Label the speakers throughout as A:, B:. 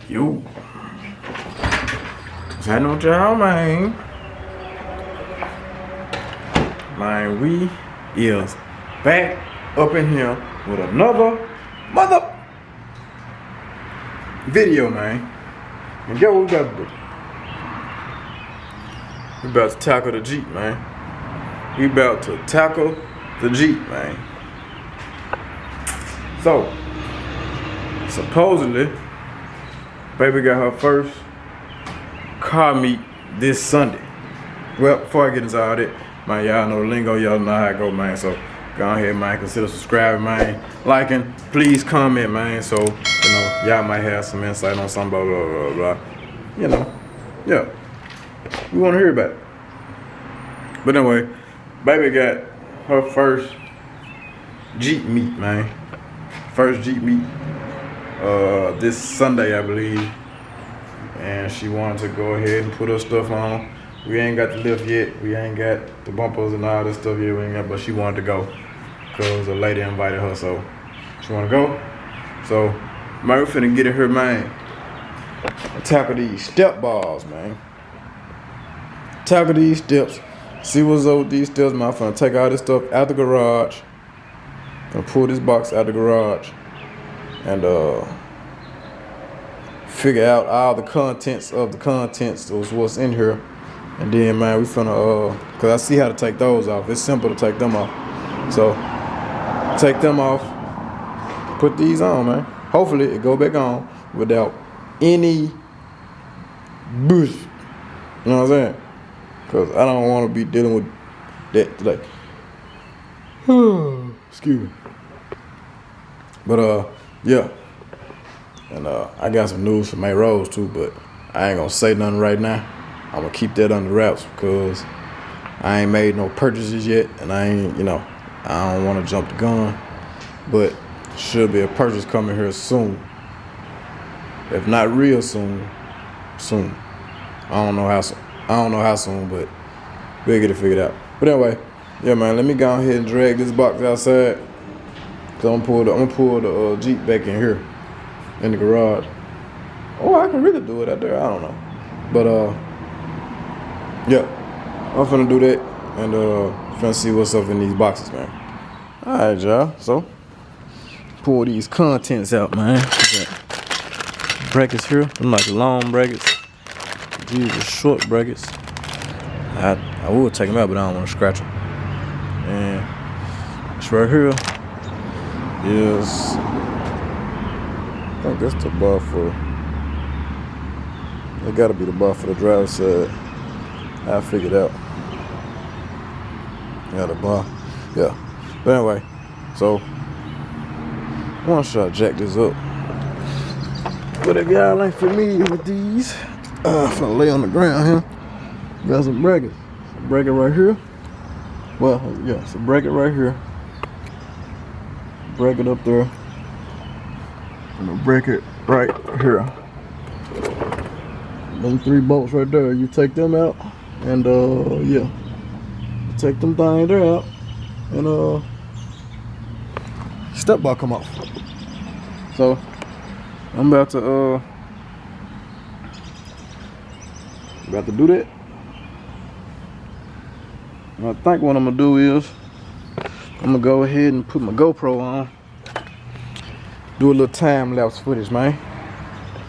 A: Yo, what's happening with y'all, man? Man, we is back up in here with another mother video, man. And get what we got to do. We about to tackle the Jeep, man. We about to tackle the Jeep, man. So, supposedly, baby got her first car meet this Sunday. Well, before I get into all that, man, y'all know the lingo, y'all know how it go, man. So go ahead, man, consider subscribing, man, liking, please comment, man. So, you know, y'all might have some insight on something, blah, blah, blah, blah. You know, yeah. We want to hear about it. But anyway, baby got her first Jeep meet, man. First Jeep meet this Sunday, I believe. And she wanted to go ahead and put her stuff on. We ain't got the lift yet. We ain't got the bumpers and all this stuff yet. We ain't got, but she wanted to go because a lady invited her, so she want to go. So, man, we finna get in her, man. Tackle these step balls, man. Tackle these steps. See what's up with these steps, man. I'm finna take all this stuff out the garage. Gonna pull this box out the garage and figure out all the contents of the contents of what's in here. And then, man, we finna, cause I see how to take those off. It's simple to take them off. So, take them off, put these on, man. Hopefully it go back on without any bush. You know what I'm saying? Cause I don't wanna be dealing with that today. Excuse me. But, yeah. And, I got some news for MayRose too, but I ain't gonna say nothing right now. I'm gonna keep that under wraps because I ain't made no purchases yet, and I ain't, you know, I don't want to jump the gun, but should be a purchase coming here soon. If not real soon, soon. I don't know how soon, but we'll get it figured out. But anyway, yeah, man, let me go ahead and drag this box outside. Cause I'm gonna pull the Jeep back in here, in the garage. Oh, I can really do it out there. I don't know, but yeah, I'm finna do that and finna see what's up in these boxes, man. All right, y'all. So pull these contents out, man. Brackets here, them like long brackets. These are short brackets. I would take them out, but I don't want to scratch them. And this right here is, I think that's the bar for. It gotta be the bar for the driver's side. I figured out. Yeah, the bar. Yeah. But anyway, so I want to try to jack this up. But if y'all ain't familiar with these, I'm gonna lay on the ground here. Got some brackets. A bracket right here. Well, yeah, it's a bracket right here. Bracket up there. And a bracket right here. Them 3 bolts right there. You take them out. And yeah, take them things there out, and step bar come off. So I'm about to do that. And I think what I'm gonna do is I'm gonna go ahead and put my GoPro on, do a little time lapse footage, man.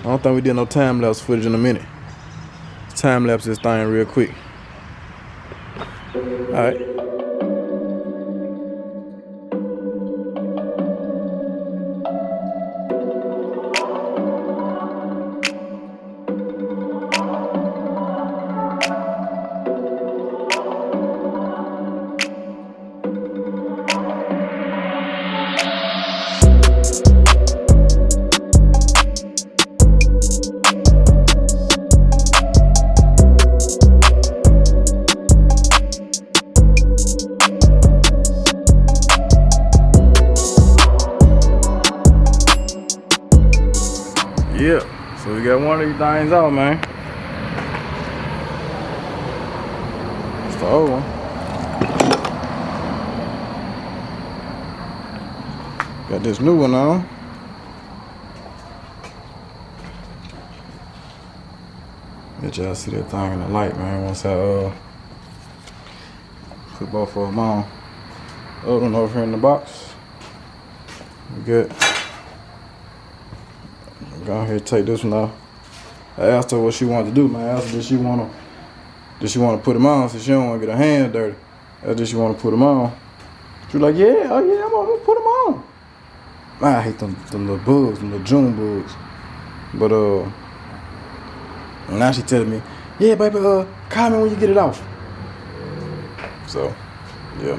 A: I don't think we did no time lapse footage in a minute. Time lapse this thing real quick. All right. Yeah, so we got one of these things out, man. It's the old one. Got this new one on. Let y'all see that thing in the light, man. Once I put both of them on. Other one over here in the box. We good. Go ahead and take this one off. I asked her what she wanted to do, man. I asked her did she want to put them on so she don't want to get her hands dirty. Or did she want to put them on? She was like, yeah, oh yeah, I'm gonna put them on. Man, I hate them little bugs, them little June bugs. But now she telling me, yeah, baby, call me when you get it off. So, yeah.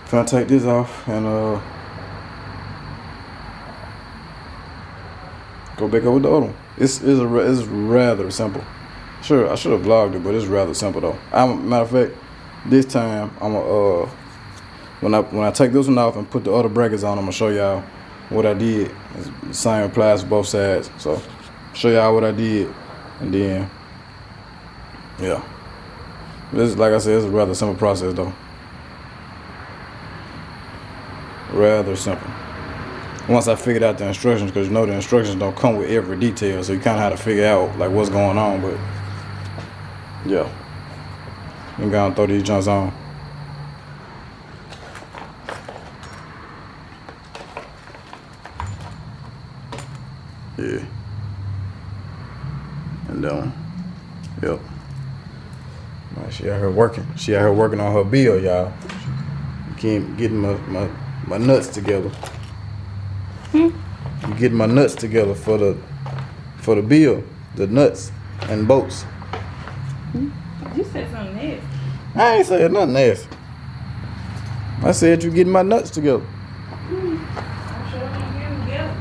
A: Trying to take this off and go back over the other one. It's rather simple. Sure, I should have vlogged it, but it's rather simple though. Matter of fact, this time I'm when I take this one off and put the other brackets on, I'm gonna show y'all what I did. It's the same applies to both sides. So show y'all what I did, and then yeah. This, like I said, it's a rather simple process though. Rather simple. Once I figured out the instructions, because you know the instructions don't come with every detail, so you kind of have to figure out like what's going on. But yeah, I'm gonna throw these joints on. Yeah, and yep. Man, she out here working. She out here working on her bill, y'all. Can't getting my nuts together. You getting my nuts together for the bill, the nuts and bolts.
B: You said something nasty.
A: I ain't saying nothing nasty. I said you getting my nuts together.
B: I'm sure you get them together.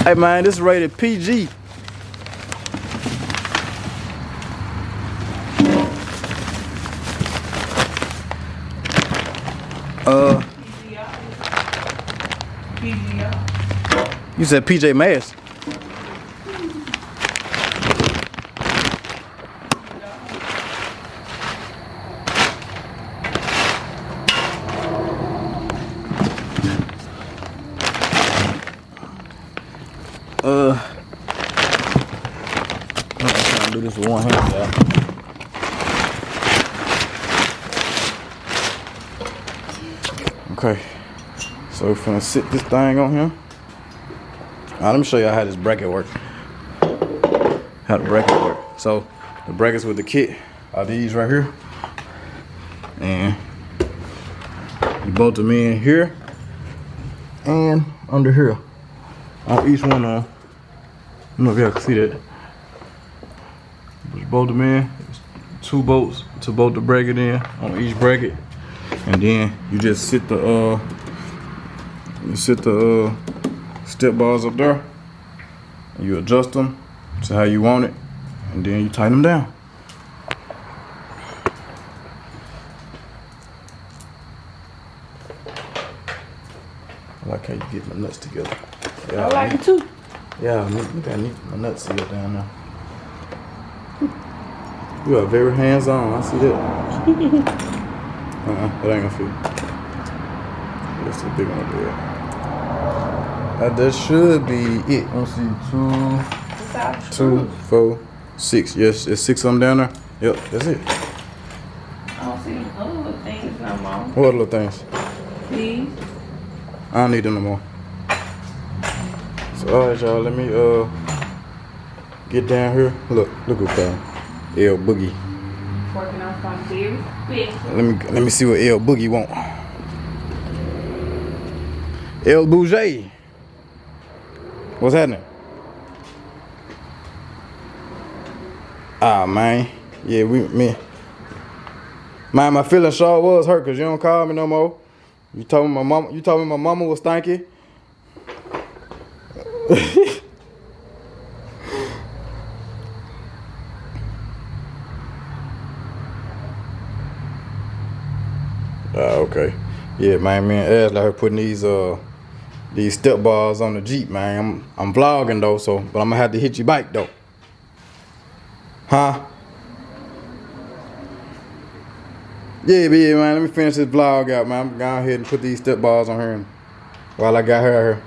A: Hey man, this is rated PG. You said PJ Masks. I'm trying to do this with one hand, y'all. Okay, so we're finna sit this thing on here. Let me show y'all how this bracket works. How the bracket work. So the brackets with the kit are these right here, and you bolt them in here and under here. On each one on. I don't know if y'all can see that. But you bolt them in. It's 2 bolts to bolt the bracket in on each bracket, and then you just sit the step bars up there, and you adjust them to how you want it, and then you tighten them down. I like how you get my nuts together. Yeah,
B: I like it too.
A: Yeah, I need my nuts sealed down now. You are very hands-on, I see that. That ain't gonna fit. That's the big one up there. That should be it. Let's see, 2, 4, 6. Yes, it's 6 of them down there. Yep, that's it.
B: I don't see other little things no more.
A: What other little things?
B: These.
A: I don't need them no more. So alright y'all, let me get down here. Look who come. L Boogie.
B: Working on something very special.
A: Let me see what L Boogie want. L Bougie. What's happening? Ah man. Yeah, man, my feeling sure was hurt because you don't call me no more. You told me my mama was stanky. Okay. Yeah, man, me and Ash like her putting these step bars on the Jeep, man. I'm vlogging though, but I'm gonna have to hit your bike though. Huh? Yeah, man, let me finish this vlog out, man. I'm going ahead and put these step bars on her while I got her out here.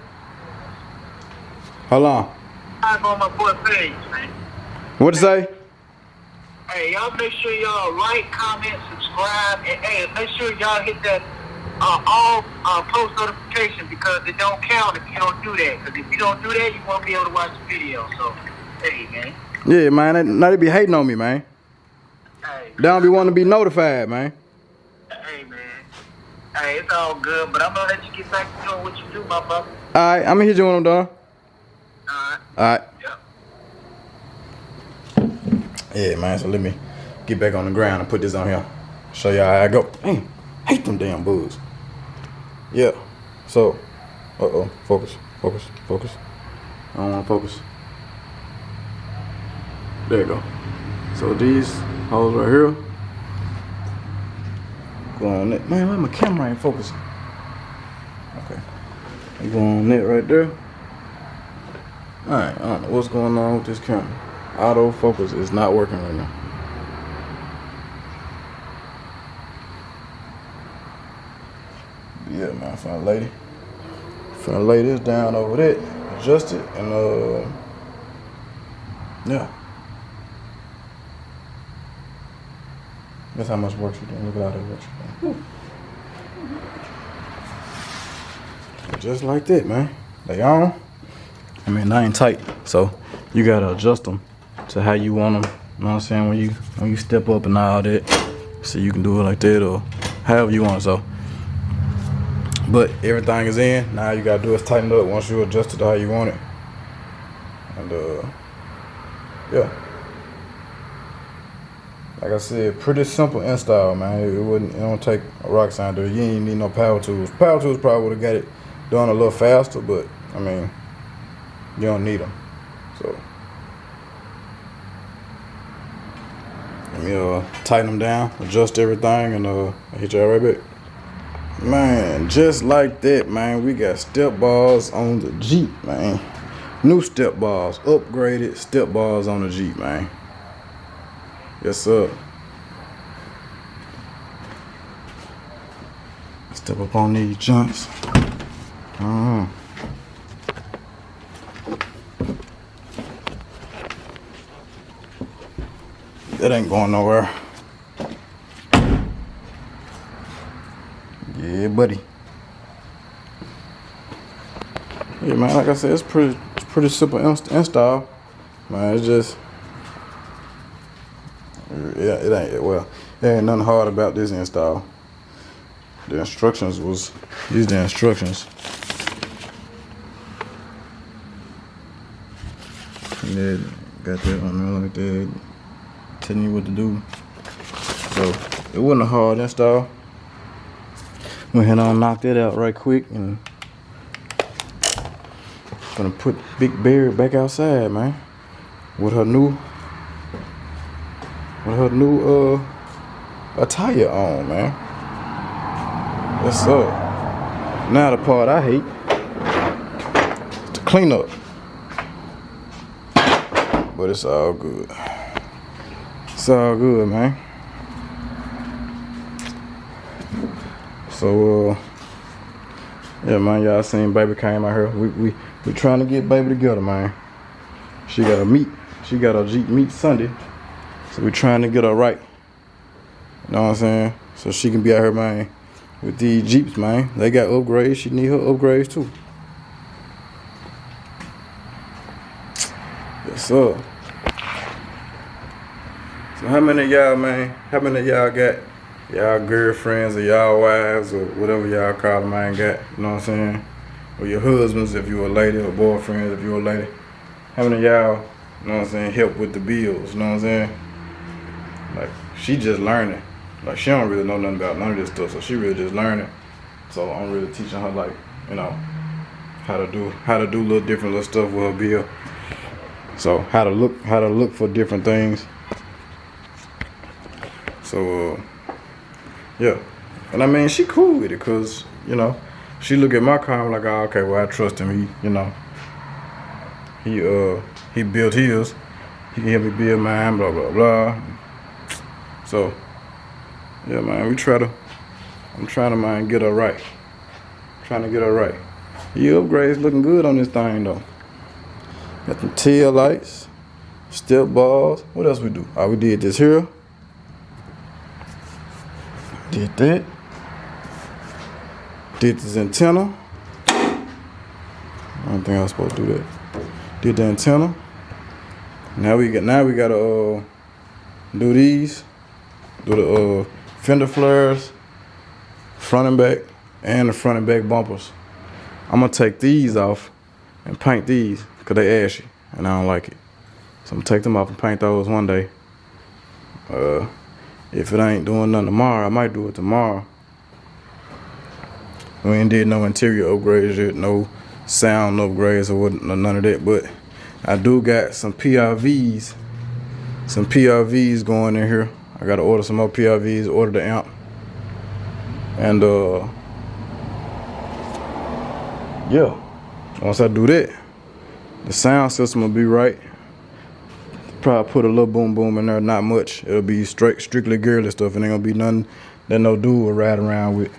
A: Hold on.
C: subscribe on my boy page, man.
A: What'd you say?
C: Hey, y'all make sure y'all like, comment, subscribe, and hey, make sure y'all hit that all post notification because it don't count if you don't do that. Because if you don't do that, you won't be able to watch the video. So, hey, man.
A: Yeah, man. Now they be hating on me, man.
C: Hey,
A: They don't be wanting to be notified, man.
C: hey, man. Hey, it's all good, but I'm gonna let you get back to doing what you do, my brother.
A: Alright, I'm gonna hit you when I'm done.
C: Alright.
A: Alright.
C: Yep.
A: Yeah, man. So let me get back on the ground and put this on here. Show y'all how I go. Dang, hate them damn bugs. Yeah. So, focus. I don't want to focus. There you go. So these holes right here. Go on it. Man, why my camera ain't focusing? Okay. You go on it right there. Alright, I don't know what's going on with this camera. Autofocus is not working right now. Yeah, man, finna lay this down over there, adjust it, and yeah. That's how much work you doing. Look at all that work you doing. Just like that, man. They on. I mean, they ain't tight, so you gotta adjust them to how you want them. You know what I'm saying? When you step up and all that, so you can do it like that or however you want it. So, but everything is in. Now you gotta do is tighten up once you adjust it to how you want it. And yeah. Like I said, pretty simple install, man. It don't take a rock science to do it. You ain't need no power tools. Power tools probably would have got it done a little faster, but I mean, you don't need them. So let me tighten them down, adjust everything, and I'll hit y'all right back. Man, just like that, man, we got step bars on the Jeep, man. New step bars, upgraded step bars on the Jeep, man. Yes, sir. Step up on these joints. That ain't going nowhere. Yeah, buddy. Yeah, man. Like I said, it's pretty simple install. Man, it's just. Yeah, there ain't nothing hard about this install. The instructions these the instructions. Yeah, got that on there like that, telling you what to do. So it wasn't a hard install. Went ahead and knocked that out right quick and gonna put Big Berri back outside, man, with her new attire on, man. Yes, sir. Now the part I hate is the cleanup, but it's all good. It's all good, man. So yeah, man, y'all seen baby came out here. We trying to get baby together, man. She got a Jeep meet Sunday. So we trying to get her right. You know what I'm saying? So she can be out here, man, with these Jeeps, man. They got upgrades. She need her upgrades too. Yes, sir. So how many of y'all, man, got y'all girlfriends or y'all wives or whatever y'all call them, man, got, you know what I'm saying? Or your husbands if you're a lady, or boyfriends if you're a lady. How many of y'all, you know what I'm saying, help with the bills, you know what I'm saying? Like, she just learning. Like, she don't really know nothing about none of this stuff, so she really just learning. So I'm really teaching her, like, you know, how to do little different little stuff with her bill. So how to look for different things. So yeah, and I mean, she cool with it, cause you know, she look at my car, I'm like, oh, okay, well, I trust him. He built his. He can help me build mine. Blah blah blah. So yeah, man, I'm trying to, man, get her right. The upgrade's looking good on this thing though. Got them tail lights, step bars. What else we do? We did this here. Did that. Did this antenna. I don't think I was supposed to do that. Did the antenna. Now we gotta do these. Do the fender flares, front and back, and the front and back bumpers. I'm gonna take these off and paint these because they ashy and I don't like it. So I'm gonna take them off and paint those one day. If it ain't doing nothing tomorrow, I might do it tomorrow. We ain't did no interior upgrades yet, no sound upgrades or what, none of that. But I do got some PRVs going in here. I gotta order some more PRVs, order the amp. And yeah, once I do that, the sound system will be right. Probably put a little boom boom in there, not much. It'll be strictly girly stuff. It ain't gonna be nothing that no dude will ride around with.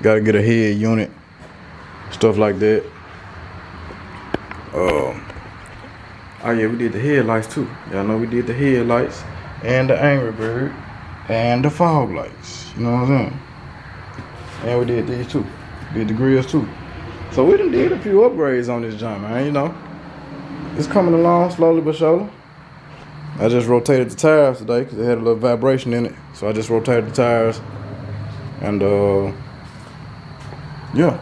A: Gotta get a head unit, stuff like that. Oh yeah, we did the headlights too. Y'all know we did the headlights and the Angry Bird and the fog lights. You know what I'm saying? And we did these too. Did the grills too. So we done did a few upgrades on this joint, man. You know, it's coming along slowly but surely. I just rotated the tires today because it had a little vibration in it. So I just rotated the tires, and yeah.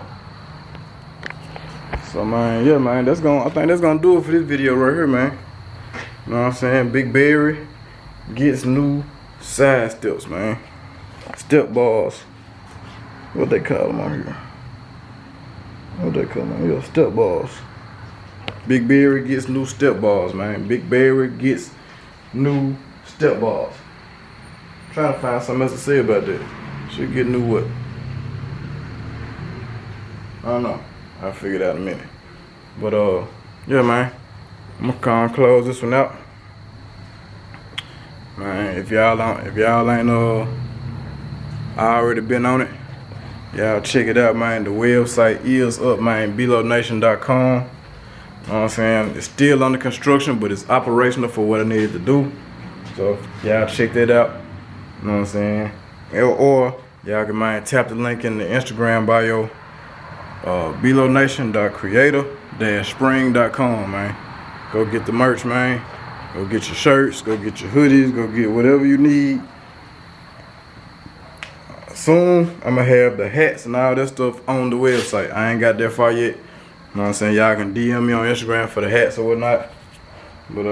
A: So man, yeah man, I think that's gonna do it for this video right here, man. You know what I'm saying? Big Berri gets new side steps, man. Step bars. What they call them on here? What they call them? Yeah, step bars. Big Berri gets new step bars, man. Big Berri gets new step bars. Trying to find something else to say about that. Should get new what? I don't know. I'll figure it out in a minute. But yeah man, I'm gonna close this one out. Man, if y'all ain't already been on it, y'all check it out, man. The website is up, man, belowNation.com. You know what I'm saying? It's still under construction, but it's operational for what I needed to do. So y'all check that out. You know what I'm saying? Or y'all can mind tap the link in the Instagram bio. belownation.creator-spring.com, man. Go get the merch, man. Go get your shirts, go get your hoodies, go get whatever you need. Soon I'm gonna have the hats and all that stuff on the website. I ain't got that far yet. You know what I'm saying? Y'all can DM me on Instagram for the hats or whatnot. But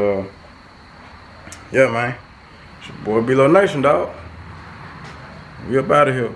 A: yeah man, it's your boy Below Nation, dog. We up out of here.